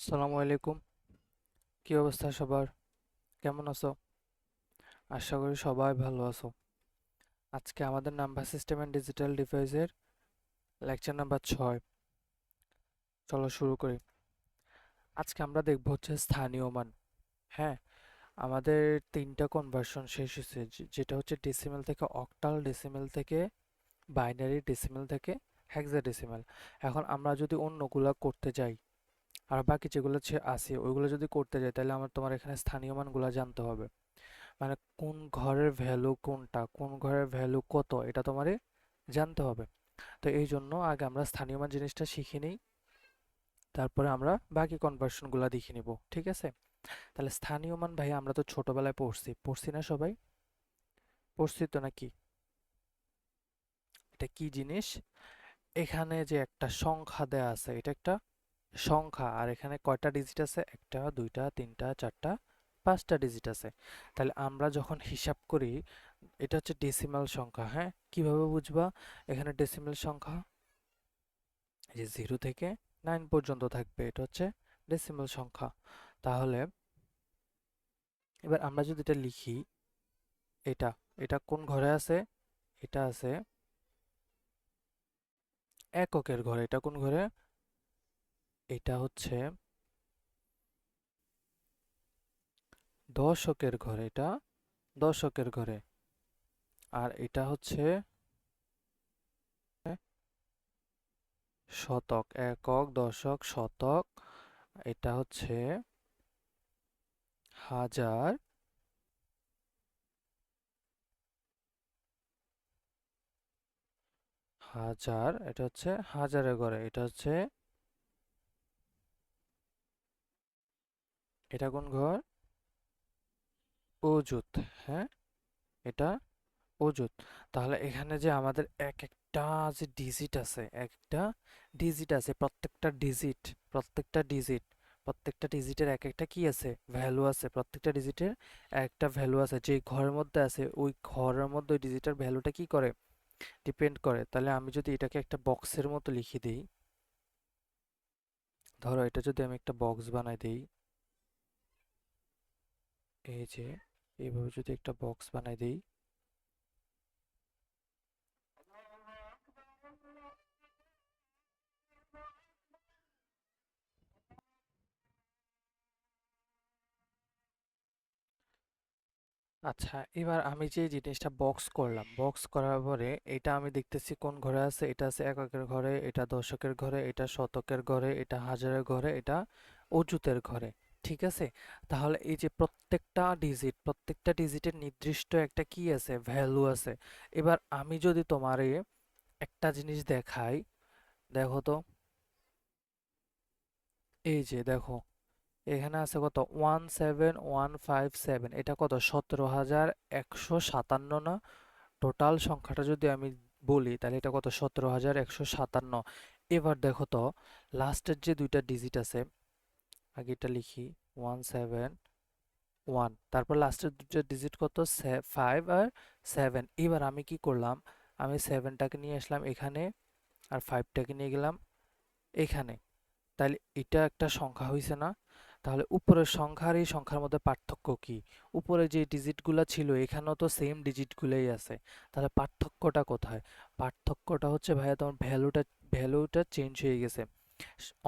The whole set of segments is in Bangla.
আসসালামু আলাইকুম। কি অবস্থা সবার? কেমন আছো? আশা করি সবাই ভালো আছো। আজকে আমাদের নাম্বার সিস্টেম এন্ড ডিজিটাল ডিভাইসের লেকচার নাম্বার 6। চলো শুরু করি। আজকে আমরা দেখব হচ্ছে স্থানীয় মান। হ্যাঁ, আমাদের তিনটা কনভার্সন শেষ হয়েছে, যেটা হচ্ছে ডেসিমেল থেকে অক্টাল, ডেসিমেল থেকে বাইনারি, ডেসিমেল থেকে হেক্সাডেসিমেল। এখন আমরা যদি অন্যগুলা করতে যাই আর বাকি যেগুলো আছে ওইগুলো যদি করতে যাই, তাহলে তোমার এখানে স্থানীয় মানগুলা জানতে হবে। মানে কোন ঘরের ভ্যালু কোনটা, কোন ঘরের ভ্যালু কত, এটা তোমারে জানতে হবে। তো এই জন্য আগে আমরা স্থানীয় মান জিনিসটা শিখে নিই, তারপরে আমরা বাকি কনভার্সনগুলো দেখে নিব। ঠিক আছে? তাহলে স্থানীয় মান ভাই আমরা তো ছোটবেলায় পড়ছি না সবাই? পড়ছি তো নাকি? এটা কি জিনিস? এখানে যে একটা সংখ্যা দেয়া আছে, এটা একটা সংখ্যা, আর এখানে কয়টা ডিজিট আছে? একটা, দুইটা, তিনটা, চারটা, পাঁচটা ডিজিট আছে। তাহলে আমরা যখন হিসাব করি, এটা হচ্ছে ডেসিমাল সংখ্যা। হ্যাঁ, কিভাবে বুঝবা? এখানে ডেসিমাল সংখ্যা এই যে 0 থেকে 9 পর্যন্ত থাকবে, এটা হচ্ছে ডেসিমাল সংখ্যা। তাহলে এবার আমরা যদি এটা লিখি, এটা এটা কোন ঘরে আছে? এটা আছে এককের ঘরে। এটা কোন ঘরে? এটা হচ্ছে দশকের ঘরে। এটা দশকের ঘরে। আর এটা হচ্ছে শতক, একক, দশক, শতক। এটা হচ্ছে হাজার, হাজার। এটা হচ্ছে হাজারের ঘরে। এটা হচ্ছে, এটা কোন ঘর? অযুত। হ্যাঁ, এটা অযুত। তাহলে এখানে যে আমাদের এক একটা যে ডিজিট আছে, একটা ডিজিট আছে, প্রত্যেকটা ডিজিটের এক একটা কি আছে? ভ্যালু আছে। প্রত্যেকটা ডিজিটের একটা ভ্যালু আছে। যে ঘরের মধ্যে আছে ওই ঘরের মধ্যে ওই ডিজিটের ভ্যালুটা কি করে? ডিপেন্ড করে। তাহলে আমি যদি এটাকে একটা বক্সের মতো লিখে দিই, ধরো এটা যদি আমি একটা বক্স বানাই দিই, এই যে এইভাবে যদি একটা বক্স বানাই দিই, আচ্ছা, এবার আমি যে জিনিসটা বক্স করলাম, বক্স করার পরে এটা আমি দেখতেছি কোন ঘরে আছে? এটা আছে এককের ঘরে, এটা দশকের ঘরে, এটা শতকের ঘরে, এটা হাজারের ঘরে, এটা অযুতের ঘরে। ঠিক আছে? তাহলে এই যে প্রত্যেকটা ডিজিটের নির্দিষ্ট একটা কি আছে? ভ্যালু আছে। এবার আমি যদি তোমারে একটা জিনিস দেখাই, দেখো তো, এই যে দেখো, এখানে আছে কত? 17157। এটা কত? 17,157 না? টোটাল সংখ্যাটা যদি আমি বলি, তাহলে এটা কত? 17,157। এবার দেখো তো, লাস্টের যে দুইটা ডিজিট আছে, আগে এটা লিখি, 171, তারপর লাস্টের দুইটা ডিজিট কত? 5 আর 7। এবার আমি কি করলাম? আমি 7টাকে নিয়ে আসলাম এখানে, আর 5টাকে নিয়ে গেলাম এখানে। তাহলে এটা একটা সংখ্যা হয়েছে না? তাহলে উপরের সংখ্যা আর এই সংখ্যার মধ্যে পার্থক্য কি? উপরে যে ডিজিটগুলো ছিল এখানেও তো সেম ডিজিটগুলোই আছে। তাহলে পার্থক্যটা কোথায়? পার্থক্যটা হচ্ছে ভাইয়া তোমার ভ্যালুটা চেঞ্জ হয়ে গেছে।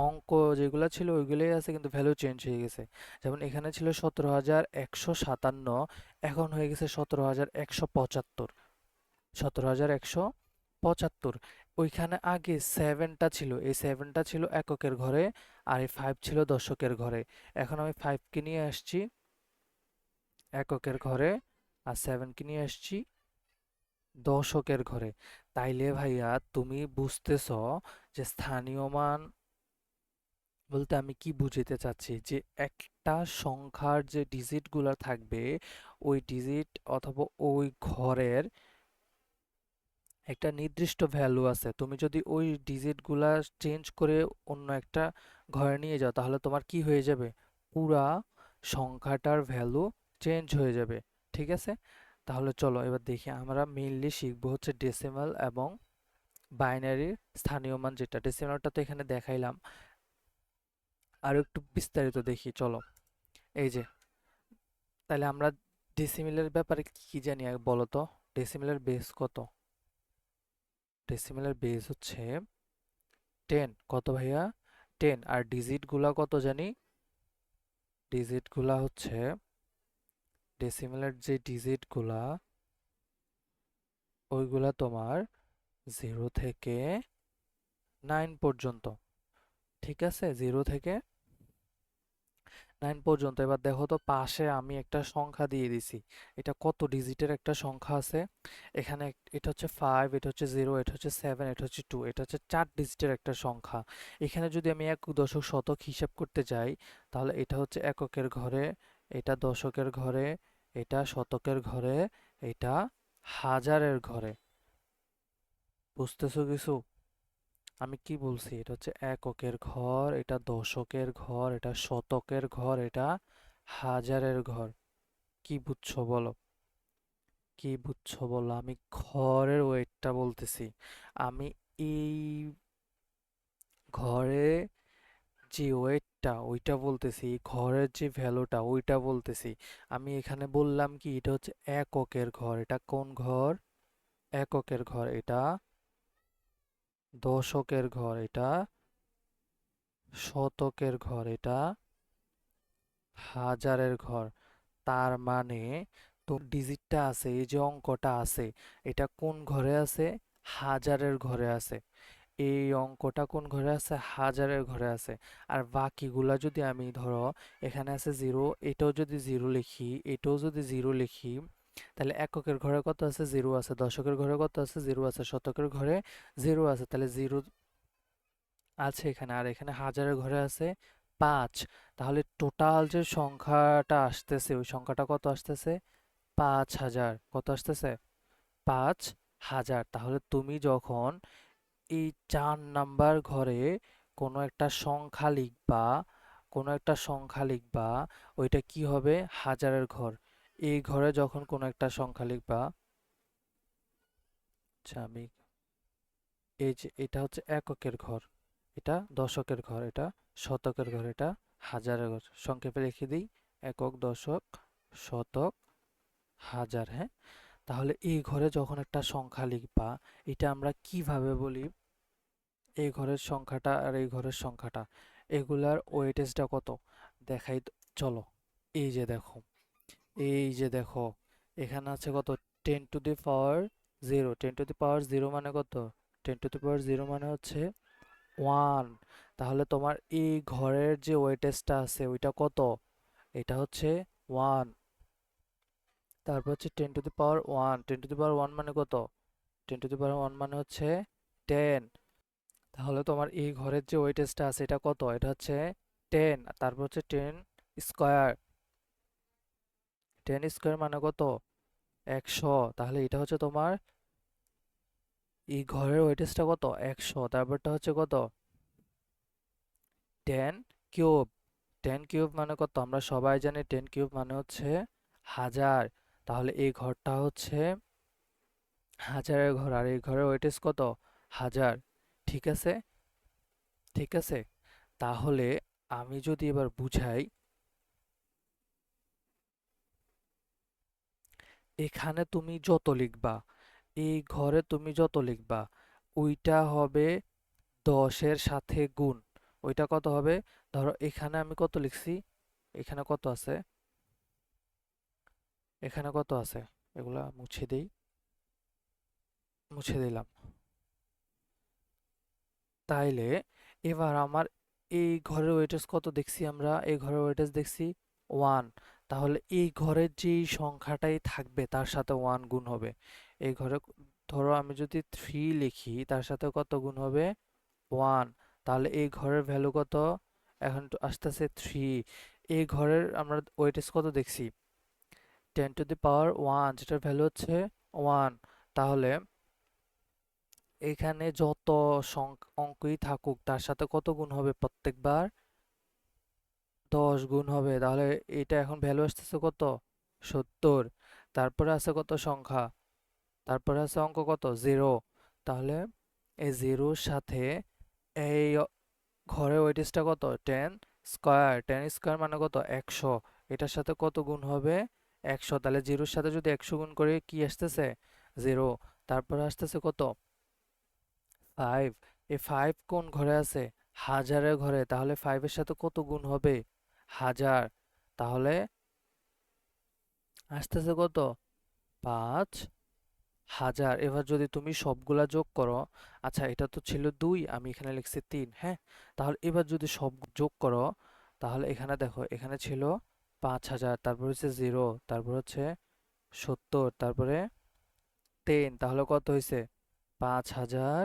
অঙ্ক যেগুলো ছিল ওইগুলোই আছে, কিন্তু ভ্যালু চেঞ্জ হয়ে গেছে। যেমন এখানে ছিল 17,157, এখন হয়ে গেছে 17,175। 17,175। ওইখানে আগে সেভেনটা ছিল, এই সেভেনটা ছিল এককের ঘরে, আর এই 5 ছিল দশকের ঘরে। এখন আমি 5কে নিয়ে আসছি এককের ঘরে, আর 7কে নিয়ে আসছি দশকের ঘরে। তাইলে ভাইয়া তুমি বুঝতেছো যে স্থানীয় মান বলতে আমি কি বুঝাতে চাচ্ছি? যে একটা সংখ্যার যে ডিজিটগুলো থাকবে, ওই ডিজিট অথবা ওই ঘরের একটা নির্দিষ্ট ভ্যালু আছে। তুমি যদি ওই ডিজিটগুলা চেঞ্জ করে অন্য একটা ঘরে নিয়ে যাও, তাহলে তোমার কি হয়ে যাবে? পুরা সংখ্যাটার ভ্যালু চেঞ্জ হয়ে যাবে। ঠিক আছে? তাহলে চলো এবার দেখি, আমরা মেইনলি শিখবো হচ্ছে ডেসিমাল এবং বাইনারির স্থানীয় মান। যেটা ডেসিমালটা তো এখানে দেখাইলাম, আরো একটু বিস্তারিত দেখি চলো। এই যে, তাহলে আমরা ডেসিমেলের ব্যাপারে কি কি জানি আগে বলো তো। ডেসিমেলের বেস কত? ডেসিমেলের বেস হচ্ছে 10। কত ভাইয়া? 10। আর ডিজিট গুলা কত জানি? ডিজিট গুলা হচ্ছে, ডেসিমেলের যে ডিজিট গুলা, ওইগুলা তোমার 0 থেকে 9 পর্যন্ত। ঠিক আছে, 0 থেকে 9 পর্যন্ত। এবার দেখো তো, পাশে আমি একটা সংখ্যা দিয়ে দিছি। এটা কত ডিজিটের একটা সংখ্যা আছে? এখানে এটা হচ্ছে 5, এটা হচ্ছে 0, এটা হচ্ছে 7, এটা হচ্ছে 2, এটা হচ্ছে 4 ডিজিটের একটা সংখ্যা। এখানে যদি আমি একক দশক শতক হিসাব করতে যাই, তাহলে এটা হচ্ছে এককের ঘরে, এটা দশকের ঘরে, এটা শতকের ঘরে, এটা হাজারের ঘরে। বুঝতেছো কিছু? আমি কি বলছি? এটা হচ্ছে এককের ঘর, এটা দশকের ঘর, এটা শতকের ঘর, এটা হাজারের ঘর। কি বুঝছো বলো? কি বুঝছো বলো? আমি ঘরের ওয়েটটা বলতেছি। আমি এই ঘরে যে ওয়েটটা ওইটা বলতেছি, ঘরের যে ভ্যালুটা ওইটা বলতেছি। আমি এখানে বললাম কি এটা হচ্ছে এককের ঘর। এটা কোন ঘর? এককের ঘর। এটা দশকের ঘর, এটা শতকের ঘর, এটা হাজারের ঘর। তার মানে তো ডিজিটটা আছে, এই যে অঙ্কটা আছে, এটা কোন ঘরে আছে? হাজারের ঘরে আছে। এই অঙ্কটা কোন ঘরে আছে? হাজারের ঘরে আছে। আর বাকিগুলা যদি আমি ধরো, এখানে আছে 0, এটাও যদি 0 লিখি, এটাও যদি 0 লিখি, তাহলে এককের ঘরে কত আছে? 0 আছে। দশকের ঘরে কত আছে? 0 আছে। শতকের ঘরে 0 আছে। তাহলে 0 আছে এখানে। আর এখানে হাজারের ঘরে আছে 5। তাহলে টোটাল যে সংখ্যাটা আসতেছে, ওই সংখ্যাটা কত আসতেছে? 5,000। কত আসতেছে? 5,000। তাহলে তুমি যখন এই 4 নাম্বার ঘরে কোনো একটা সংখ্যা লিখবা, কোনো একটা সংখ্যা লিখবা, ওইটা কি হবে? হাজারের ঘর। এই ঘরে যখন কোনো একটা সংখ্যা লিখবা, আচ্ছা আমি, এই যে এটা হচ্ছে এককের ঘর, এটা দশকের ঘর, এটা শতকের ঘর, এটা হাজারের ঘর। সংক্ষেপে লিখে দিই, একক, দশক, শতক, হাজার। হ্যাঁ, তাহলে এই ঘরে যখন একটা সংখ্যা লিখবা, এটা আমরা কিভাবে বলি? এই ঘরের সংখ্যাটা আর এই ঘরের সংখ্যাটা, এগুলার ওয়েটেজটা কত দেখাই চলো। এই যে দেখো, এই যে দেখো, এখানে আছে কত? 10^0। 10^0 মানে কত? 10^0 মানে হচ্ছে 1। তাহলে তোমার এই ঘরের যে ওয়েটেজটা আছে ওইটা কত? এটা হচ্ছে 1। তারপর হচ্ছে 10^1। 10^1 মানে কত? 10^1 মানে হচ্ছে 10। তাহলে তোমার এই ঘরের যে ওয়েটেজটা আছে এটা কত? এটা হচ্ছে 10। তারপর হচ্ছে 10 স্কোয়ার। 10 স্কোয়ার মানে কত? 100। তাহলে এটা হচ্ছে তোমার এই ঘরের ওয়েটেজটা কত? 100। তারপরটা হচ্ছে কত? 10 কিউব। 10 কিউব মানে কত? আমরা সবাই জানি 10 কিউব মানে হচ্ছে 1000। তাহলে এই ঘরটা হচ্ছে হাজারের ঘর, আর এই ঘরের ওয়েটেজ কত? 1000। ঠিক আছে, ঠিক আছে। তাহলে আমি যদি এবার বুঝাই, এখানে তুমি যত লিখবা, এই ঘরে তুমি যত লিখবা, ওইটা হবে 10-এর সাথে গুণ। ওইটা কত হবে? ধরো এখানে আমি কত লিখছি, এখানে কত আছে, এখানে কত আছে, এগুলা মুছে দেই, মুছে দিলাম। তাইলে এবার আমার এই ঘরের ওয়েটেজ কত দেখছি? আমরা এই ঘরের ওয়েটেজ দেখছি 1। তাহলে এই ঘরের যেই সংখ্যাটাই থাকবে তার সাথে 1 গুণ হবে। এই ঘরে ধরো আমি যদি 3 লিখি, তার সাথে কত গুণ হবে? 1। তাহলে এই ঘরের ভ্যালু কত? এখন তো আসতেছে 3। এই ঘরের আমরা ওয়েটেজ কত দেখছি? 10^1, যেটার ভ্যালু হচ্ছে 1। তাহলে এখানে যত অঙ্কই থাকুক তার সাথে কত গুণ হবে প্রত্যেকবার? 10 গুণ হবে। তাহলে এটা এখন ভ্যালু আসতেছে কত? 70। তারপরে আছে কত সংখ্যা? তারপরে আছে অঙ্ক কত? 0। তাহলে এই জিরোর সাথে এই ঘরের ওয়েটেজটা কত? 10। স্কয়ার, 10 স্কয়ার মানে কত? 100। এটার সাথে কত গুণ হবে? 100। তাহলে জিরোর সাথে যদি 100 গুণ করে কি আসতেছে? 0। তারপরে আসতেছে কত? 5। এই 5 কোন ঘরে আছে? হাজারের ঘরে। তাহলে 5 এর সাথে কত গুণ হবে? 1000। তাহলে আসতেছে কত? 5000। এবার যদি তুমি সবগুলা যোগ করো, আচ্ছা এটা তো ছিল 2, আমি এখানে লিখছি 3, হ্যাঁ? তাহলে এবার যদি সব যোগ করো, তাহলে এখানে দেখো, এখানে ছিল 5000, তারপর হচ্ছে 0, তারপর হচ্ছে 70, তারপরে 10, তাহলে কত হয়েছে? 5000,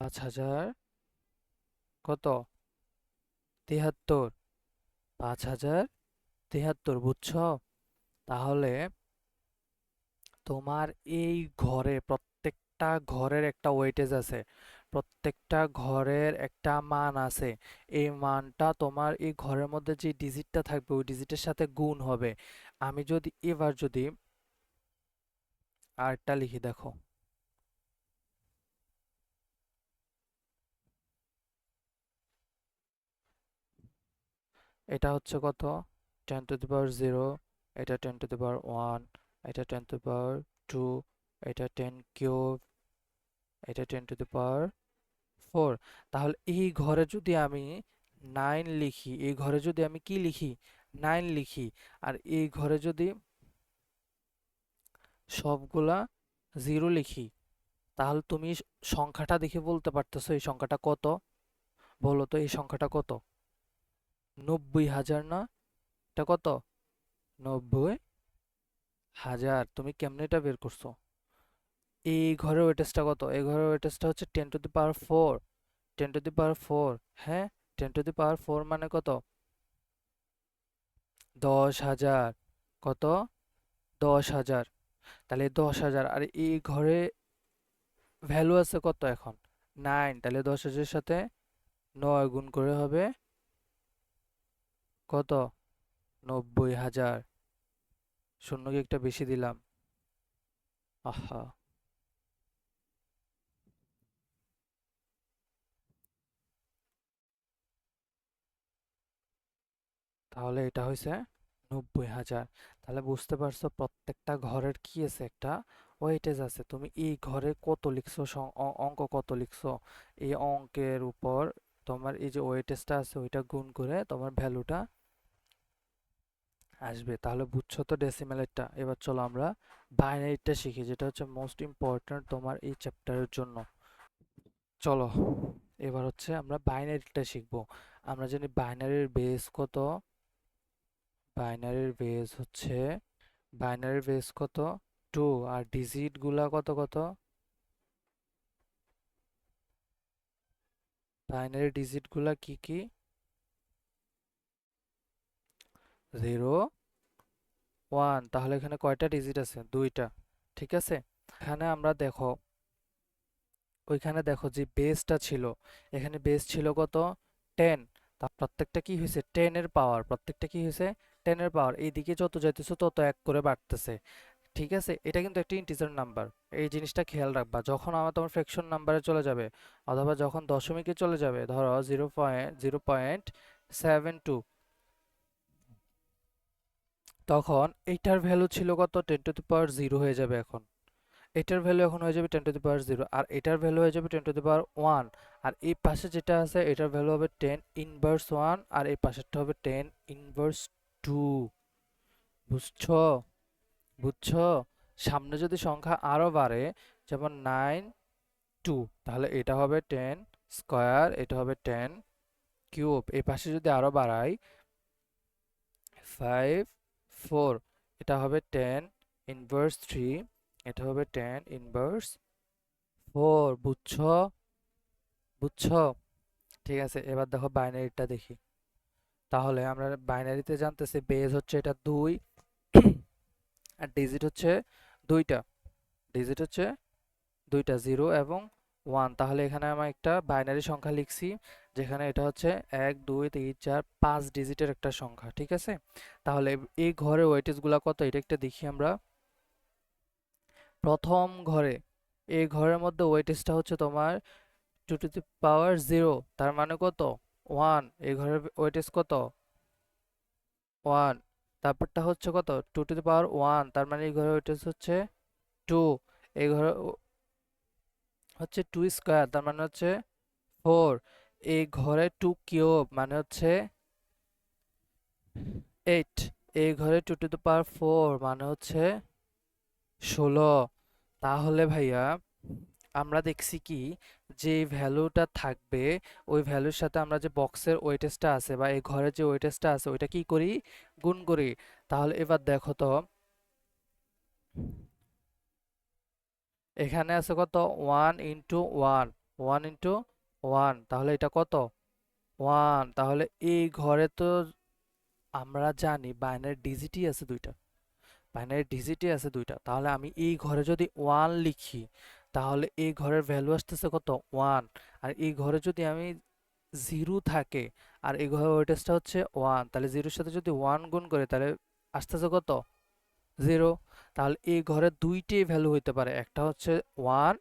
5000 কত? 73, 5073, বুঝছো? তাহলে তোমার এই ঘরে প্রত্যেকটা ঘরের একটা ওয়েটেজ আছে, প্রত্যেকটা ঘরের একটা মান আছে। এই মানটা তোমার এই ঘরের মধ্যে যে ডিজিটটা থাকবে ওই ডিজিটের সাথে গুণ হবে। আমি যদি এবার যদি আরটা লিখি, দেখো এটা হচ্ছে কত? 10⁻0, এটা 10⁻1, এটা 10⁻2, এটা 10 কিউব, এটা 10⁻4। তাহলে এই ঘরে যদি আমি 9 লিখি, এই ঘরে যদি আমি কি লিখি? 9 লিখি। আর এই ঘরে যদি সবগুলা 0 লিখি, তাহলে তুমি সংখ্যাটা দেখে বলতে পারতেছো এই সংখ্যাটা কত? বলো তো এই সংখ্যাটা কত? 90,000 না? এটা কত? 90,000। তুমি কেমনে এটা বের করছো? এই ঘরের ওয়েটেজটা কত? এই ঘরের ওয়েটেজটা হচ্ছে 10⁻4। 10⁻4, হ্যাঁ? 10⁻4 মানে কত? 10,000। কত? 10,000। তাহলে 10,000, আর এই ঘরে ভ্যালু আছে কত এখন? 9। তাহলে 10,000 সাথে 9 গুণ করে হবে কত? 90,000। শূন্য কি একটা বেশি দিলাম? আহা। তাহলে এটা হয়েছে 90,000। তাহলে বুঝতে পারছো প্রত্যেকটা ঘরের কি আছে? একটা ওয়েটেজ আছে। তুমি এই ঘরে কত লিখছো, অঙ্ক কত লিখছো, এই অঙ্কের উপর তোমার এই যে ওয়েটেজটা আছে ওইটা গুণ করে তোমার ভ্যালুটা আসবে। তাহলে বুঝছো তো ডেসিমেলেরটা। এবার চলো আমরা বাইনারিটা শিখি, যেটা হচ্ছে মোস্ট ইম্পর্ট্যান্ট তোমার এই চ্যাপ্টারের জন্য। চলো এবার হচ্ছে আমরা বাইনারিটা শিখবো। আমরা জানি বাইনারির বেস কত? বাইনারির বেস হচ্ছে, বাইনারির বেস কত? 2। আর ডিজিট গুলা কত কত? বাইনারি ডিজিট গুলা কি কি? 0, 1। তাহলে এখানে কয়টা ডিজিট আছে? 2টা। ঠিক আছে। এখানে আমরা দেখো, ওইখানে দেখো যে বেসটা ছিল, এখানে বেস ছিল কত? 10। তা প্রত্যেকটা কি হয়েছে? 10 এর পাওয়ার। প্রত্যেকটা কি হয়েছে? 10 এর পাওয়ার। এইদিকে যত যাইতেছে তত এক করে বাড়তেছে। ঠিক আছে, এটা কিন্তু একটা ইন্টিজার নাম্বার। এই জিনিসটা খেয়াল রাখবা যখন আমার তোমার ফ্র্যাকশন নাম্বারে চলে যাবে, অথবা যখন দশমিকে চলে যাবে, ধরো 0.0.72, তখন এইটার ভ্যালু ছিল কত? 10⁻0 হয়ে যাবে এখন। এটার ভ্যালু এখন হয়ে যাবে 10⁻0, আর এটার ভ্যালু হয়ে যাবে 10⁻1। আর এই পাশে যেটা আছে এটার ভ্যালু হবে 10⁻1, আর এই পাশেরটা হবে 10⁻2। বুঝছো? বুঝছো? সামনে যদি সংখ্যা আরো বাড়ে, যেমন 9, 2, তাহলে এটা হবে 10 স্কয়ার, এটা হবে 10 কিউব। এই পাশে যদি আরো বাড়াই, 5, 4, এটা হবে 10⁻3, এটা হবে 10⁻4। বুঝছো? বুঝছো? ঠিক আছে, এবার দেখো বাইনারিটা দেখি। তাহলে আমরা বাইনারিতে জানতেছি বেজ হচ্ছে এটা 2, আর ডিজিট হচ্ছে 2টা। ডিজিট হচ্ছে 2টা, 0 এবং 1। তাহলে এখানে আমি একটা বাইনারি সংখ্যা লিখছি, যেখানে এটা হচ্ছে 1, 2, 3, 4, 5 ডিজিটের একটা সংখ্যা। ঠিক আছে। তাহলে এই ঘরের ওয়েটেজ গুলা কত এটা একটা দেখি আমরা। প্রথম ঘরে, এই ঘরের মধ্যে ওয়েটেজটা হচ্ছে তোমার 2 টু দি পাওয়ার 0। তার মানে কত? ওয়ান, এই ঘরের ওয়েটেজ কত? ওয়ান। তারপরটা হচ্ছে কত? 2 টু দি পাওয়ার 1, তার মানে এই ঘরের ওয়েটেজ হচ্ছে 2। এই ঘরে হচ্ছে 2 স্কোয়ার, তার মানে হচ্ছে 4। এই ঘরে 2 কিউব মানে হচ্ছে 8। এই ঘরে 2 টু দি পাওয়ার 4 মানে হচ্ছে 16। তাহলে ভাইয়া আমরা দেখছি কি, যে ভ্যালুটা থাকবে ওই ভ্যালুর সাথে আমরা যে বক্সের ওয়েটেজটা আছে বা এই ঘরের যে ওয়েটেজটা আছে ওইটা কি করি? গুণ করি। তাহলে এবার দেখো তো, এখানে আছে কত? 1 ইন্টু 1, 1 ইন্টু 1, তাহলে এটা কত? 1। তাহলে এই ঘরে তো আমরা জানি বাইনারি ডিজিটই আছে দুইটা, বাইনারি ডিজিটই আছে দুইটা। তাহলে আমি এই ঘরে যদি 1 লিখি তাহলে এই ঘরের ভ্যালু আসতেছে কত? 1। আর এই ঘরে যদি আমি 0 থাকে আর এই ঘরের ওয়েটেজটা হচ্ছে 1, তাহলে 0-র সাথে যদি 1 গুণ করে তাহলে আসতেছে কত? 0। তাহলে এই ঘরে দুইটাই ভ্যালু হইতে পারে, একটা হচ্ছে 1,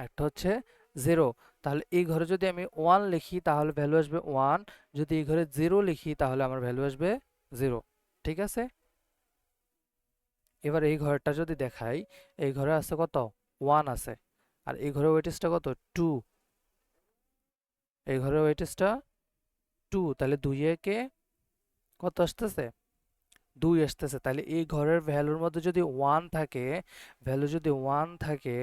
একটা হচ্ছে 0। তাহলে এই ঘরে যদি আমি 1 লিখি তাহলে ভ্যালু আসবে 1, যদি এই ঘরে 0 লিখি তাহলে আমার ভ্যালু আসবে 0। ঠিক আছে? এবার এই ঘরটা যদি দেখাই, এই ঘরে আছে কত? 1 আছে। আর এই ঘরের ওয়েটেজটা কত? 2। এই ঘরের ওয়েটেজটা 2, তাহলে 2 এ কে কত আসতেছে? 2 আসতেছে। তাহলে এই ঘরের ভ্যালুর মধ্যে যদি 1 থাকে, ভ্যালু যদি 1 থাকে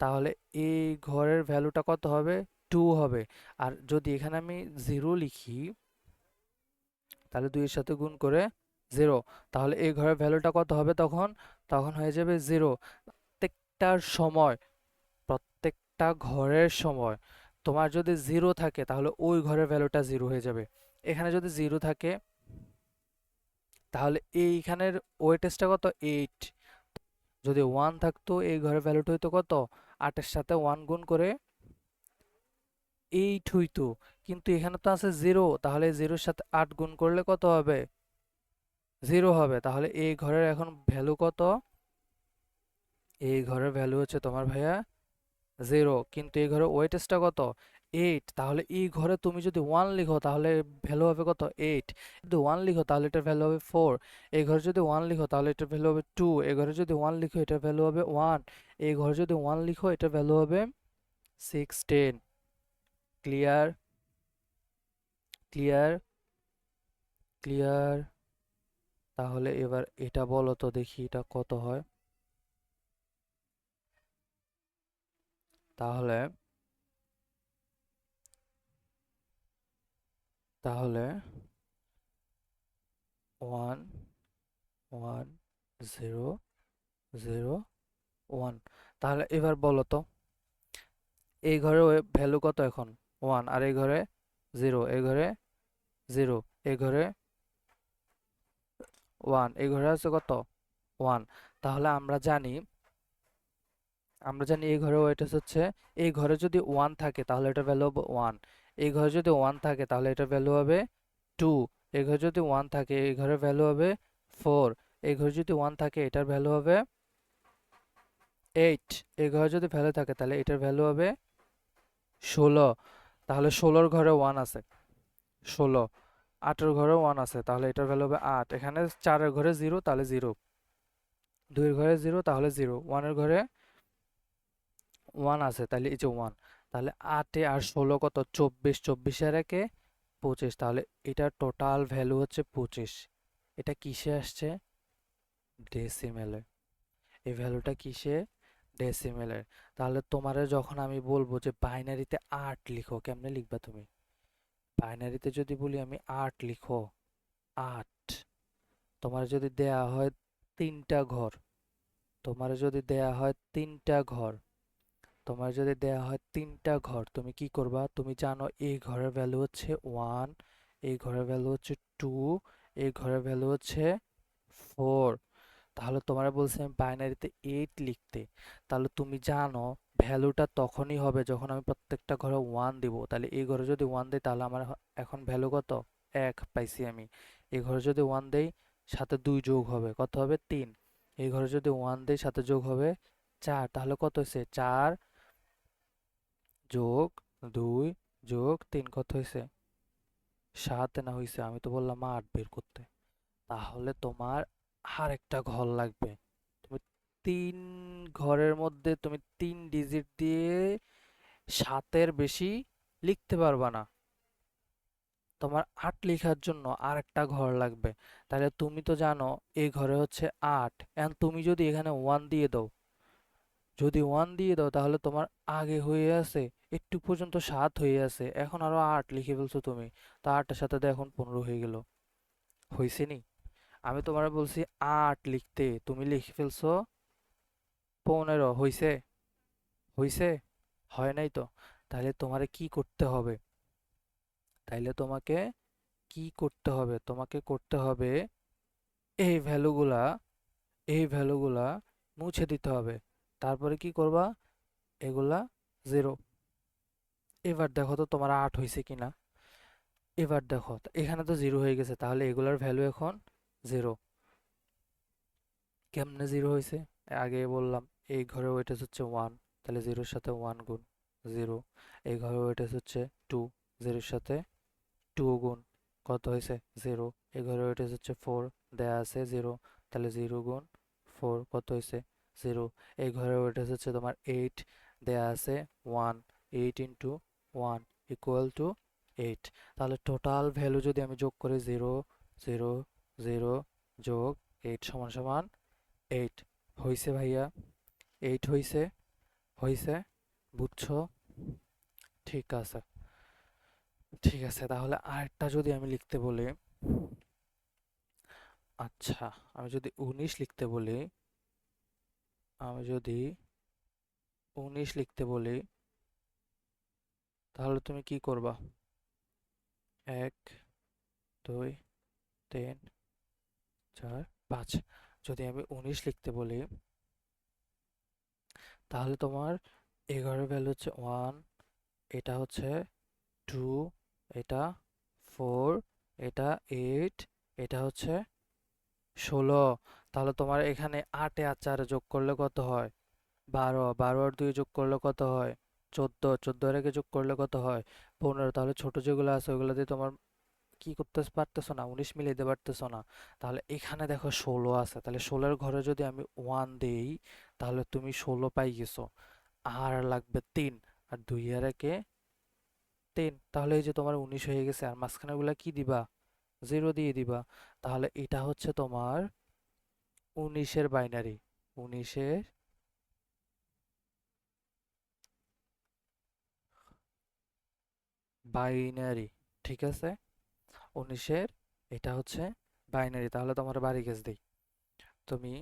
তাহলে এই ঘরের ভ্যালুটা কত হবে? 2 হবে। আর যদি এখানে আমি 0 লিখি তাহলে 2 এর সাথে গুণ করে 0, তাহলে এই ঘরের ভ্যালুটা কত হবে তখন? তখন হয়ে যাবে 0। প্রত্যেকটার সময়, প্রত্যেকটা ঘরের সময় তোমার যদি 0 থাকে তাহলে ওই ঘরের ভ্যালুটা 0 হয়ে যাবে। এখানে যদি 0 থাকে তাহলে এইখানের ওয়েটেজটা কত? 8। যদি 1 থাকতো এই ঘরের ভ্যালুটা হইতো কত? 8 এর সাথে 1 গুণ করে 8 হইতো। কিন্তু এখানে তো আছে 0, তাহলে 0 এর সাথে 8 গুণ করলে কত হবে? 0 হবে। তাহলে এই ঘরের এখন ভ্যালু কত? এই ঘরের ভ্যালু হচ্ছে তোমার ভাইয়া 0, কিন্তু এই ঘরে ওয়েটেজটা কত? 8। তাহলে এই ঘরে তুমি যদি 1 লিখো তাহলে ভ্যালু হবে কত? 8। যদি 1 লিখো তাহলে এটার ভ্যালু হবে 4। এই ঘরে যদি 1 লিখো তাহলে এটার ভ্যালু হবে 2। এই ঘরে যদি 1 লিখো এটার ভ্যালু হবে 1। এই ঘরে যদি 1 লিখো এটার ভ্যালু হবে 16। ক্লিয়ার? ক্লিয়ার? ক্লিয়ার? তাহলে এবার এটা বলো তো দেখি এটা কত হয়। তাহলে তাহলে 1 1 0 0 1। তাহলে এবার বলো তো এই ঘরে ভ্যালু কত এখন? 1। আর এই ঘরে 0, এই ঘরে 0, এই ঘরে 1, এই ঘরে আছে কত? 1। তাহলে আমরা জানি এই ঘরে ওয়েটেজ হচ্ছে, এই ঘরে যদি 1 থাকে তাহলে এটার ভ্যালু হবে 1। এই ঘরে যদি 1 থাকে তাহলে এটার ভ্যালু হবে 2। এই ঘরে যদি 1 থাকে এই ঘরের ভ্যালু হবে 4। এই ঘরে যদি 1 থাকে এটার ভ্যালু হবে 8। এই ঘরে যদি ভ্যালু থাকে তাহলে এটার ভ্যালু হবে 16। তাহলে 16-র ঘরে 1 আছে 16। 8-এর ঘরেও 1 আছে তাহলে এটার ভ্যালু হবে 8। এখানে 4-এর ঘরে 0 তাহলে 0, 2-এর ঘরে 0 তাহলে 0, 1-এর ঘরে 1 আছে তাহলে এই যে 1। তাহলে 8 আর 16 কত? 24। 24 আর 1 25। তাহলে এটার টোটাল ভ্যালু হচ্ছে 25। এটা কিসে আসছে? ডেসিমেলে। এই ভ্যালুটা কিসে? ডেসিমেলের। তাহলে তোমারে যখন আমি বলবো যে বাইনারিতে 8 লিখো, কেমনে লিখবা তুমি? বাইনারিতে যদি বলি আমি 8 লিখো, 8। তোমার যদি দেয়া হয় 3টা ঘর, তোমার যদি দেয়া হয় 3টা ঘর, তোমার যদি দেয়া হয় 3টা ঘর, তুমি কি করবা? তুমি জানো এই ঘরের ভ্যালু হচ্ছে 1, এই ঘরের ভ্যালু হচ্ছে 2, এই ঘরের ভ্যালু হচ্ছে 4। তাহলে তোমার বলছি আমি বাইনারিতে 8 লিখতে। তাহলে তুমি জানো ভ্যালুটা তখনই হবে যখন আমি প্রত্যেকটা ঘরে 1 দিব। তাহলে এই ঘরে যদি 1 দেই তাহলে আমার এখন ভ্যালু কত? 1 পাইছি আমি। এই ঘরে যদি 1 দেই সাথে 2 যোগ হবে, কত হবে? 3। এই ঘরে যদি 1 দেই সাথে যোগ হবে 4। তাহলে কত হয়েছে? 4 যোগ 2 যোগ 3 কত হয়েছে? 7 না হইছে, আমি তো বললাম 8 বের করতে। তাহলে তোমার আর একটা ঘর লাগবে। তুমি 3 ঘরের মধ্যে তুমি 3 ডিজিট দিয়ে 7-এর বেশি লিখতে পারবা না। তোমার 8 লেখার জন্য আর একটা ঘর লাগবে। তাহলে তুমি তো জানো এই ঘরে হচ্ছে 8, এখন তুমি যদি এখানে 1 দিয়ে দাও, তাহলে তোমার আগে হয়ে আছে একটু পর্যন্ত 7 হয়ে আছে, এখন আরো 8 লিখে ফেলছো তুমি। তো 8-এর সাথে তো এখন 15 হয়ে গেল। হয়েছে নি? আমি তোমার বলছি 8 লিখতে, তুমি লিখে ফেলছো 15। হইছে? হইছে? হয় নাই তো? তাহলে তোমারে কি করতে হবে? তাইলে তোমাকে কি করতে হবে? তোমাকে করতে হবে এই ভ্যালুগুলা এই ভ্যালুগুলা মুছে দিতে হবে। তারপরে কি করবা? এগুলা 0। এবার দেখো তো তোমার 8 হয়েছে কিনা। এবার দেখো এখানে তো 0 হয়ে গেছে, তাহলে এগুলার ভ্যালু এখন 0। কেমনে 0 হয়েছে? আগে বললাম এই ঘরের ওয়েটেজ হচ্ছে 1, তাহলে 0-এর সাথে 1 গুণ 0। এই ঘরের ওয়েটেজ হচ্ছে 2, 0-এর সাথে 2 গুণ কত হয়েছে? 0। এই ঘরের ওয়েটেজ হচ্ছে 4, দেয়া আছে 0, তাহলে 0 গুণ 4 কত হয়েছে? 0। এই ঘরের ওয়েটেজ হচ্ছে তোমার 8, দেয়া আছে 1, 8 ইন্টু 1 ইকুয়াল টু 8। তাহলে টোটাল ভ্যালু যদি আমি যোগ করি 0, 0, 0 যোগ 8 সমান সমান 8। হইছে ভাইয়া? 8 হইছে? হইছে? বুঝছো? ঠিক আছে। ঠিক আছে, তাহলে আরেকটা যদি আমি লিখতে বলি, আচ্ছা, আমি যদি 19 লিখতে বলি, আমি যদি 19 লিখতে বলি, তাহলে তুমি কি করবা? 1, 2, 3, 4, 5। যদি আমি 19 লিখতে বলি, তাহলে তোমার 11 ভ্যালু হচ্ছে 1, এটা হচ্ছে 2, এটা 4, এটা 8, এটা হচ্ছে 16। তাহলে তোমার এখানে 8-এ আর 4 যোগ করলে কত হয়? 12, 12 আর 2 যোগ করলে কত হয়? 14, 14 আর 1 যোগ করলে কত হয়? 15। তাহলে ছোট যেগুলো আছে ওগুলো দিয়ে তোমার কি করতে পারতেছো না, 19 মিলিয়ে দিতে পারতেছো না। তাহলে এখানে দেখো 16 আছে, তাহলে 16-এর ঘরে যদি আমি 1 দেই, তাহলে তুমি 16 পাই গেছো। আর লাগবে 3, আর 2 আর 1-এ 3, তাহলে এই যে তোমার 19 হয়ে গেছে। আর মাঝখানে গুলা কি দিবা? 0 দিয়ে দিবা। তাহলে এটা হচ্ছে তোমার 19-এর বাইনারি। 19-এর বাইনারি, ঠিক আছে? 19-এর এটা হচ্ছে বাইনারি। তাহলে তোমার বাড়ি গেছ দেই, তুমি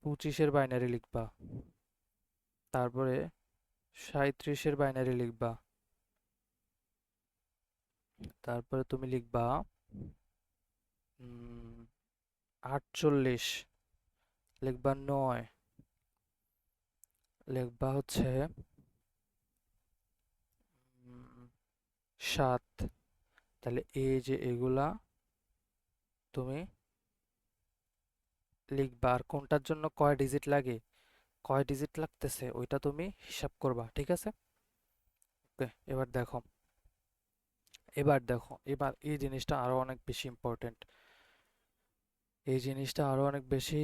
25-এর বাইনারি লিখবা, তারপরে 37-এর বাইনারি লিখবা, তারপরে তুমি লিখবা 48, লিখবা 9, লিখবা হচ্ছে 7। তাহলে এই যে এগুলা তুমি লিখবা। আর কোনটার জন্য কয় ডিজিট লাগে, কয় ডিজিট লাগতেছে ওইটা তুমি হিসাব করবা, ঠিক আছে? ওকে, এবার এই জিনিসটা আরো অনেক বেশি ইম্পর্টেন্ট। এই জিনিসটা আরো অনেক বেশি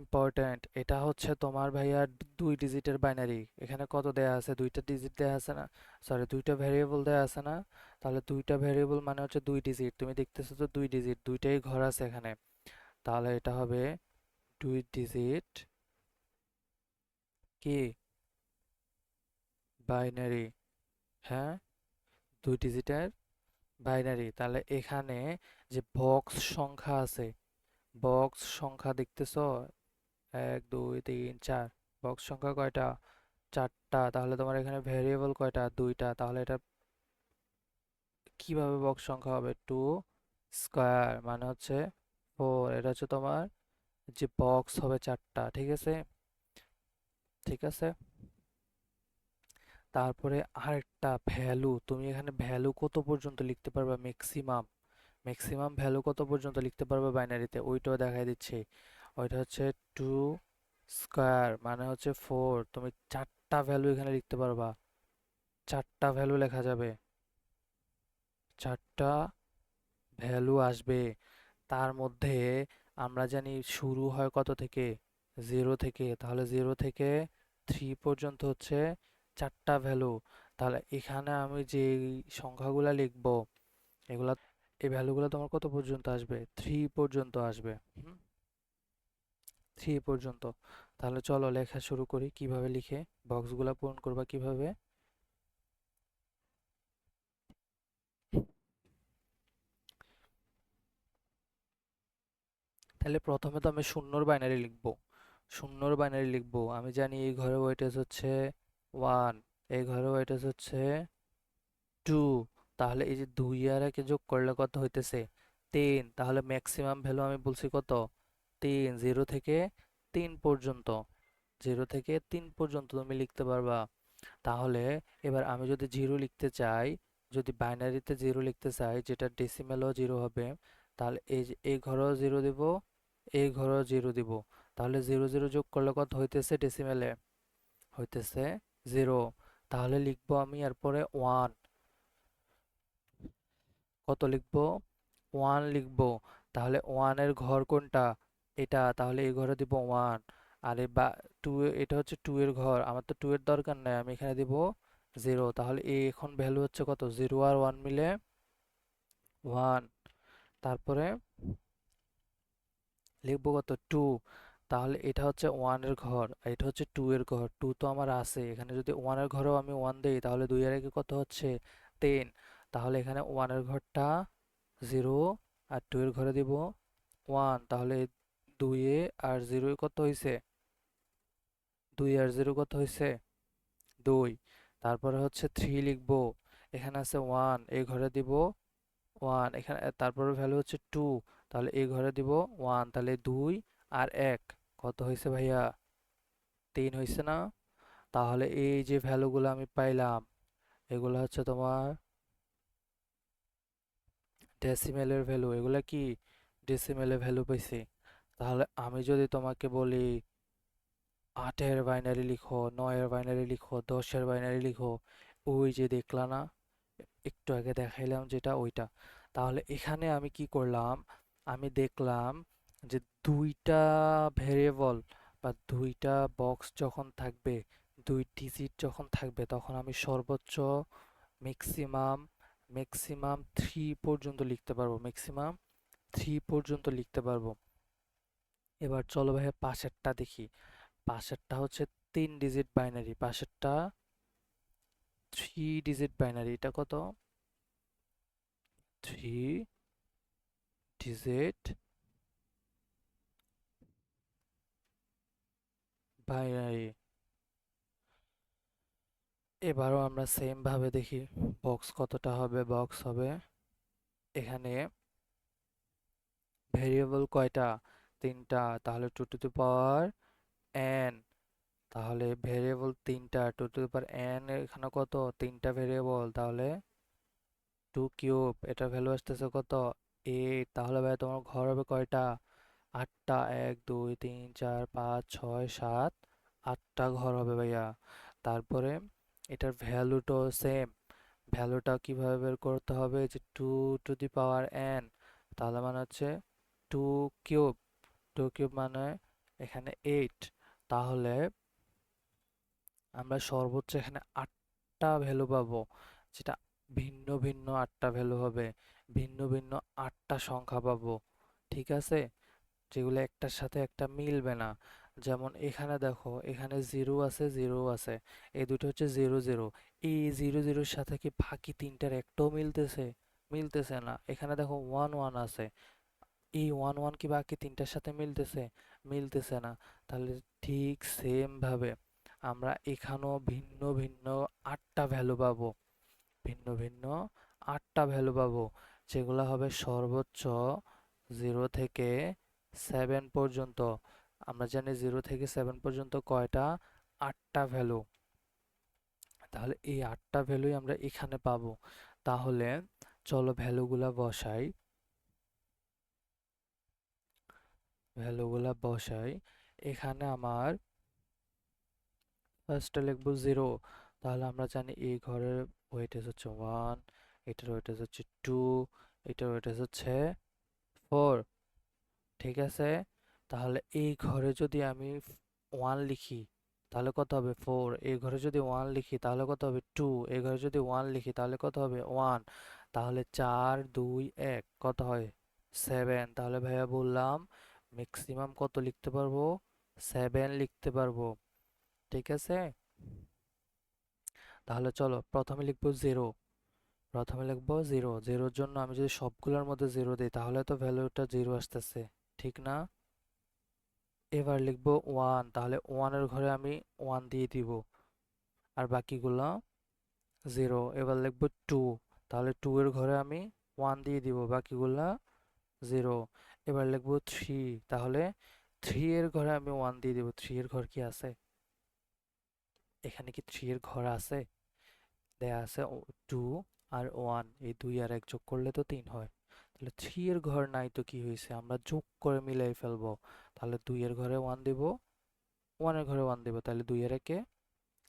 ইম্পর্ট্যান্ট। এটা হচ্ছে তোমার ভাইয়া 2 ডিজিটের বাইনারি। এখানে কত দেয়া আছে? 2টা ডিজিট দেয়া আছে না? সরি, 2টা ভ্যারিয়েবল দেয়া আছে না? তাহলে 2টা ভ্যারিয়েবল মানে হচ্ছে 2 ডিজিট। তুমি দেখতেছো তো 2 ডিজিট, দুইটাই ঘর আছে এখানে। তাহলে এটা হবে 2 ডিজিট কি বাইনারি। হ্যাঁ, 2 ডিজিটের বাইনারি। তাহলে এখানে যে বক্স সংখ্যা আছে, বক্স সংখ্যা দেখতেছো 1, 2, 3, 4, বক্স সংখ্যা কয়টা? 4টা। তাহলে তোমার এখানে ভেরিয়েবল কয়টা? 2টা। তাহলে এটা কিভাবে বক্স সংখ্যা হবে? 2 স্কয়ার মানে হচ্ছে 4। এটা হচ্ছে তোমার যে বক্স হবে 4টা, ঠিক আছে? ঠিক আছে। তারপরে আরেকটা ভ্যালু, তুমি এখানে ভ্যালু কত পর্যন্ত লিখতে পারবা? ম্যাক্সিমাম, ম্যাক্সিমাম ভ্যালু কত পর্যন্ত লিখতে পারবে বাইনারিতে ওইটাও দেখাই দিচ্ছি। ওইটা হচ্ছে 2 স্কয়ার মানে হচ্ছে 4। তুমি 4টা ভ্যালু এখানে লিখতে পারবা, 4টা ভ্যালু লেখা যাবে, 4টা ভ্যালু আসবে, তার মধ্যে আমরা জানি শুরু হয় কত থেকে, জিরো থেকে। তাহলে জিরো থেকে 3 পর্যন্ত হচ্ছে 4টা ভ্যালু। তাহলে এখানে আমি যে সংখ্যাগুলা লিখবো, এগুলা, এই ভ্যালুগুলো তোমার কত পর্যন্ত আসবে, 3 পর্যন্ত আসবে। 3 পর্যন্ত। তাহলে চলো লেখা শুরু করি, কিভাবে লিখে বক্সগুলা পূরণ করবা কিভাবে। তাহলে প্রথমে তো আমি শূন্যর বাইনারি লিখবো। শূন্যর বাইনারি লিখবো, আমি জানি এই ঘরে ওয়েটেজ হচ্ছে 1, এই ঘরে ওয়েটেজ হচ্ছে 2। তাহলে এই যে 2 আর 1 যোগ করলে কত হইতেছে, 3। তাহলে ম্যাক্সিমাম ভ্যালু আমি বলছি কত, 3। 0 থেকে 3 পর্যন্ত, 0 থেকে 3 পর্যন্ত তুমি লিখতে পারবা। তাহলে এবার আমি যদি জিরো লিখতে চাই, যদি বাইনারিতে জিরো লিখতে চাই, যেটা ডেসিমেলও জিরো হবে, তাহলে এই যে এই ঘরেও জিরো দিব, এই ঘরেও জিরো দিব। তাহলে জিরো জিরো যোগ করলে কত হইতেছে ডেসিমেলে, হইতেছে 0। তাহলে লিখবো আমি এরপরে 1। কত লিখবো, 1 লিখবো। তাহলে 1 এর ঘর কোনটা, এটা, তাহলে এই ঘরে দিব 1। আর এই বা 2, এটা হচ্ছে 2 এর ঘর, আমার তো 2 এর দরকার নাই, আমি এখানে দিব 0। তাহলে এই এখন ভ্যালু হচ্ছে কত, 0 আর 1 মিলে 1। তারপরে লিখবো কত, 2। তাহলে এটা হচ্ছে 1 এর ঘর আর এটা হচ্ছে 2 এর ঘর, 2 তো আমার আছে এখানে, যদি 1 এর ঘরেও আমি 1 দেই তাহলে 2 এর আগে কত হচ্ছে, 10। তাহলে এখানে 1 এর ঘরটা 0 আর 2 এর ঘরে দিব 1। তাহলে 2 এ আর 0 এ কত হইছে, 2 আর 0 কত হইছে, 2। তারপরে হচ্ছে 3 লিখবো, এখানে আছে 1, এই ঘরে দিব 1, এখানে তারপরে ভ্যালু হচ্ছে 2। তাহলে এই ঘরে দিব 1। তাহলে 2 আর 1 কত হয়েছে ভাইয়া, 3 হয়েছে না। তাহলে এই যে ভ্যালুগুলো আমি পাইলাম, এগুলো হচ্ছে তোমার ডেসিমেলের ভ্যালু। এগুলা কি, ডেসিমেলের ভ্যালু পাইছি। তাহলে আমি যদি তোমাকে বলি 8-এর বাইনারি লিখো, 9-এর বাইনারি লিখো, 10-এর বাইনারি লিখো, ওই যে দেখলা না, একটু আগে দেখাইলাম যেটা, ওইটা। তাহলে এখানে আমি কি করলাম, আমি দেখলাম যে দুইটা ভেরিয়েবল বা দুইটা বক্স যখন থাকবে, 2 ডিজিট যখন থাকবে, তখন আমি সর্বোচ্চ ম্যাক্সিমাম ম্যাক্সিমাম 3 পর্যন্ত লিখতে পারবো, ম্যাক্সিমাম 3 পর্যন্ত লিখতে পারবো। এবার চলো ভাইয়া পাশেরটা দেখি। পাশেরটা হচ্ছে 3 ডিজিট বাইনারি, পাশেরটা 3 ডিজিট বাইনারি। এটা কত, 3 ডিজিট বাইনারি। এবারও আমরা সেম ভাবে দেখি বক্স কতটা হবে, বক্স হবে এখানে ভেরিয়েবল কয়টা, 3টা। তাহলে 2 টু দি পাওয়ার n। তাহলে ভেরিয়েবল 3টা, 2 টু দি পাওয়ার n এখানে কত, 3টা ভেরিয়েবল, তাহলে 2 কিউব, এটার ভ্যালু আসতেছে কত, 8। তাহলে ভাই তোমার ঘর হবে কয়টা, 8টা। 1 2 3 4 5 6 7, 8টা ঘর হবে ভাইয়া। তারপরে এটার ভ্যালুটাও সেম, ভ্যালুটা কিভাবে বের করতে হবে, যে 2 টু দি পাওয়ার n, তাহলে মানে হচ্ছে 2 কিউব, 2 কিউব মানে এখানে 8। তাহলে আমরা সর্বোচ্চ এখানে 8টা ভ্যালু পাবো, যেটা ভিন্ন ভিন্ন 8টা ভ্যালু হবে, ভিন্ন ভিন্ন 8টা সংখ্যা পাবো। ঠিক আছে, যেগুলো একটার সাথে একটা মিলবে না। যেমন এখানে দেখো, এখানে জিরো আছে, জিরো আছে, এই দুটো হচ্ছে জিরো জিরো। এই জিরো জিরোর সাথে কি বাকি তিনটার একটাও মিলতেছে, মিলতেছে না। এখানে দেখো ওয়ান ওয়ান আছে, এই ওয়ান ওয়ান কি বাকি তিনটার সাথে মিলতেছে, মিলতেছে না। তাহলে ঠিক সেম ভাবে আমরা এখানেও ভিন্ন ভিন্ন 8টা ভ্যালু পাবো, ভিন্ন ভিন্ন 8টা ভ্যালু পাবো, যেগুলো হবে সর্বোচ্চ 0 থেকে 7 পর্যন্ত। আমরা জানি 0 থেকে 7 পর্যন্ত কয়টা, 8টা ভ্যালু। তাহলে এই 8টা ভ্যালুই আমরা এখানে পাবো। তাহলে চলো ভ্যালুগুলা বসাই, ভ্যালুগুলা বসাই। এখানে আমার ফার্স্টে লিখবো 0। তাহলে আমরা জানি এই ঘরের ওয়েটেজ হচ্ছে 1, এটার ওয়েটেজ হচ্ছে 2, এটার ওয়েটেজ হচ্ছে 4। ঠিক আছে, তাহলে এই ঘরে যদি আমি 1 লিখি তাহলে কত হবে 4। এই ঘরে যদি 1 লিখি তাহলে কত হবে 2। এই ঘরে যদি 1 লিখি তাহলে কত হবে 1। তাহলে 4 2 1 কত হয় 7। তাহলে ভাইয়া বললাম ম্যাক্সিমাম কত লিখতে পারবো 7 লিখতে পারবো। ঠিক আছে, তাহলে চলো প্রথমে লিখবো 0। প্রথমে লিখবো 0। 0-র জন্য আমি যদি সবগুলোর মধ্যে 0 দিই তাহলে তো ভ্যালুটা 0 আসতেছে, ঠিক না? এবার লিখবো 1, তাহলে 1 এর ঘরে আমি 1 দিয়ে দিব, আর বাকিগুলো 0। এবার লিখবো 2, তাহলে 2 এর ঘরে আমি 1 দিয়ে দিব, বাকিগুলা 0। এবার লিখবো 3, তাহলে 3 এর ঘরে আমি 1 দিয়ে দিব। 3 এর ঘর কি আছে? এখানে কি 3 এর ঘর আছে? দেয়া আছে 2 আর 1, এই 2 আর 1 যোগ করলে তো 3 হয়। তাহলে 3 এর ঘর নাই তো কি হয়েছে, আমরা যোগ করে মিলাই ফেলবো। তাহলে 2 এর ঘরে 1 দিব, 1 এর ঘরে 1 দিব, তাহলে 2 এর একে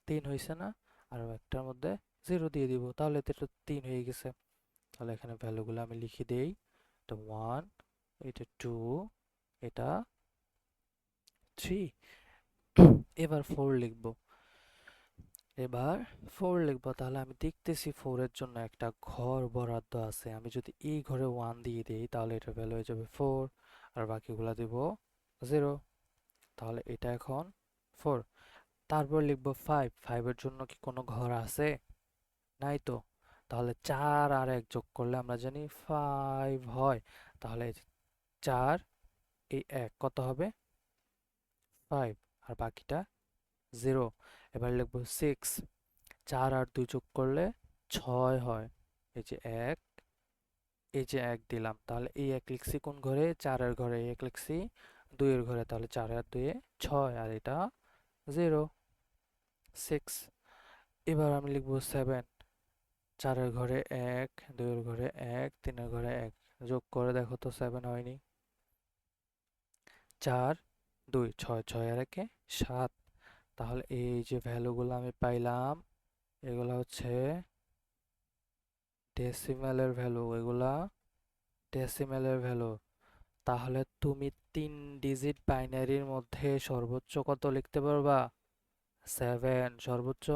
3 হয়েছে না? আর একটার মধ্যে 0 দিয়ে দিব, তাহলে তো এটা 3 হয়ে গেছে। তাহলে এখানে ভ্যালুগুলো আমি লিখে দেই। এটা 1, এটা 2, এটা 3। এবার 4 লিখব। এবার 4 লিখব, তাহলে আমি দেখতেছি 4 এর জন্য একটা ঘর বরাদ্দ আছে। আমি যদি এই ঘরে 1 দিয়ে দিই তাহলে এটার ভ্যালু হয়ে যাবে 4, আর বাকিগুলা দিব 0। তাহলে এটা এখন 4। তারপর লিখব 5। 5 এর জন্য কি কোনো ঘর আছে? নাই তো। তাহলে 4 আর 1 যোগ করলে আমরা জানি 5 হয়। তাহলে 4 এই 1 কত হবে 5, আর বাকিটা 0। এবার লিখব 6। 4 আর 2 যোগ করলে 6 হয়। এই যে 1, এই যে 1 দিলাম, তাহলে এই 1 লিখছি কোন ঘরে 4 এর ঘরে, এই 1 লিখছি 2 এর ঘরে, তাহলে 4 আর 2 এ 6, আর এটা 0 6। এবার আমি লিখব 7। 4 এর ঘরে 1, 2 এর ঘরে 1, 3 এর ঘরে 1, যোগ করে দেখো তো 7 হয়নি। 4 2 6, 6 আর 1 7। তাহলে এই যে ভ্যালুগুলো আমি পাইলাম এগুলা হচ্ছে ডেসিমেলের ভ্যালু, এগুলা ডেসিমেলের ভ্যালু। তাহলে তুমি 3 ডিজিট বাইনারির মধ্যে সর্বোচ্চ কত লিখতে পারবা? 7, সর্বোচ্চ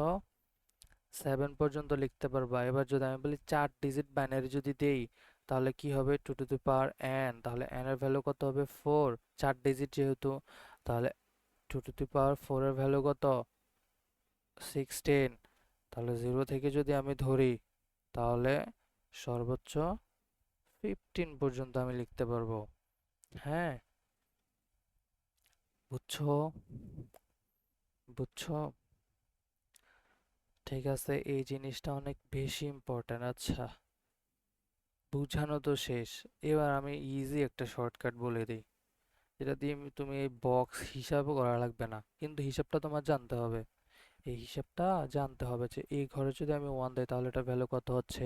7 পর্যন্ত লিখতে পারবা। এবার যদি আমি বলি 4 ডিজিট বাইনারি যদি দেই তাহলে কি হবে 2 টু দি পাওয়ার n, তাহলে n এর ভ্যালু কত হবে 4, 4 ডিজিট যেহেতু। তাহলে 2 টু দি পাওয়ার 4 এর ভ্যালু কত 16। তাহলে 0 থেকে যদি আমি ধরি তাহলে সর্বোচ্চ 15 পর্যন্ত আমি লিখতে পারবো। হ্যাঁ, বুঝছো? বুঝছো? ঠিক আছে, এই জিনিসটা অনেক বেশি ইম্পর্ট্যান্ট। আচ্ছা, বুঝানো তো শেষ। এবার আমি ইজি একটা শর্টকাট বলে দিই, যেটা দিয়ে তুমি এই বক্স হিসাবও করা লাগবে না, কিন্তু হিসাবটা তোমার জানতে হবে। এই হিসাবটা জানতে হবে যে এই ঘরে যদি আমি 1 দেই তাহলে এটার ভ্যালু কত হচ্ছে,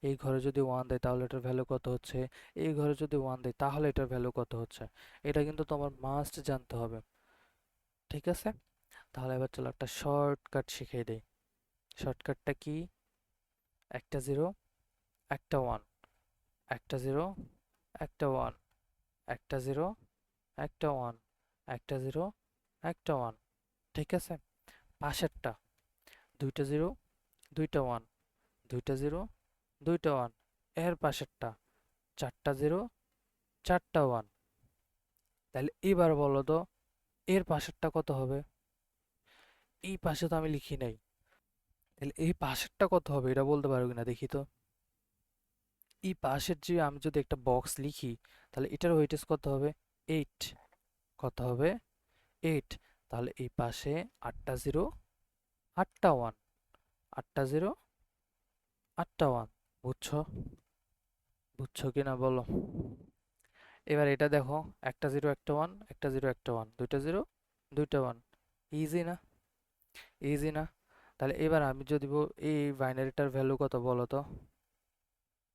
এই ঘরে যদি 1 দেই তাহলে এটার ভ্যালু কত হচ্ছে, এই ঘরে যদি 1 দেই তাহলে এটার ভ্যালু কত হচ্ছে। এটা কিন্তু তোমার মাস্ট জানতে হবে। ঠিক আছে, তাহলে এবার চলো একটা শর্টকাট শিখিয়ে দিই। শর্টকাটটা কি? একটা 0, একটা 1, একটা 0, একটা 1, একটা 0, একটা 1, একটা 0, একটা 1। ঠিক আছে, পাশেরটা দুইটা 0, দুইটা 1, দুইটা 0, দুইটা 1। এর পাশেরটা চারটা 0, চারটা 1। তাহলে এবার বলো তো এর পাশেরটা কত হবে? এই পাশে তো আমি লিখি নাই, তাহলে এই পাশেরটা কত হবে এটা বলতে পারো কিনা দেখি তো। এই পাশের যে আমি যদি একটা বক্স লিখি তাহলে এটার ওয়েটেজ কত হবে 8। কত হবে 8। তাহলে এই পাশে 8টা 0, 8টা 1, 8টা 0, 8টা 1। বুঝছো? বুঝছো কিনা বলো। এবার এটা দেখো, একটা 0 একটা 1, একটা 0 একটা 1, দুইটা 0, দুইটা 1। ইজি না? ইজি না? তাহলে এবার আমি যদি এই বাইনারিটার ভ্যালু কত বলো তো,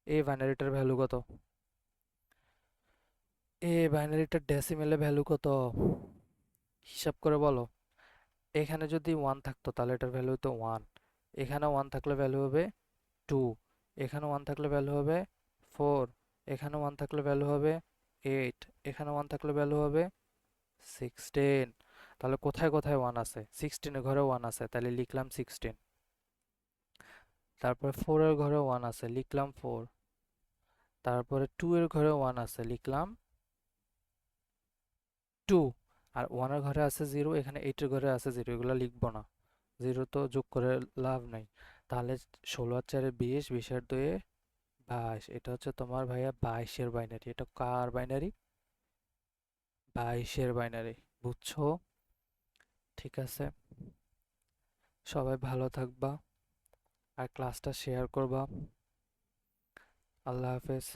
এই বাইনারিটার ভ্যালু কত, এই বাইনারিটার ডেসিমেলের ভ্যালু কত হিসাব করে বলো। এখানে যদি 1 থাকতো তাহলে এটার ভ্যালু হতো 1, এখানে 1 থাকলে ভ্যালু হবে 2, এখানে 1 থাকলে ভ্যালু হবে 4, এখানে 1 থাকলে ভ্যালু হবে 8, এখানে 1 থাকলে ভ্যালু হবে 16। তাহলে কোথায় কোথায় 1 আছে? 16 এর ঘরে 1 আছে, তাহলে লিখলাম 16। তারপরে 4 এর ঘরে 1 আছে, লিখলাম 4। তারপরে 2 এর ঘরে 1 আছে, লিখলাম 2। আর 1 এর ঘরে আছে 0, এখানে 8 এর ঘরে আছে 0, এগুলো লিখবো না, 0 তো যোগ করে লাভ নাই। তাহলে 16 আর 4 20, 20 আর 2 22। এটা হচ্ছে তোমার ভাইয়া 22 এর বাইনারি। এটা কার বাইনারি? 22 এর বাইনারি। বুঝছো? ঠিক আছে, সবাই ভালো থাকবা আর ক্লাসটা শেয়ার করবা। আল্লাহ হাফেজ।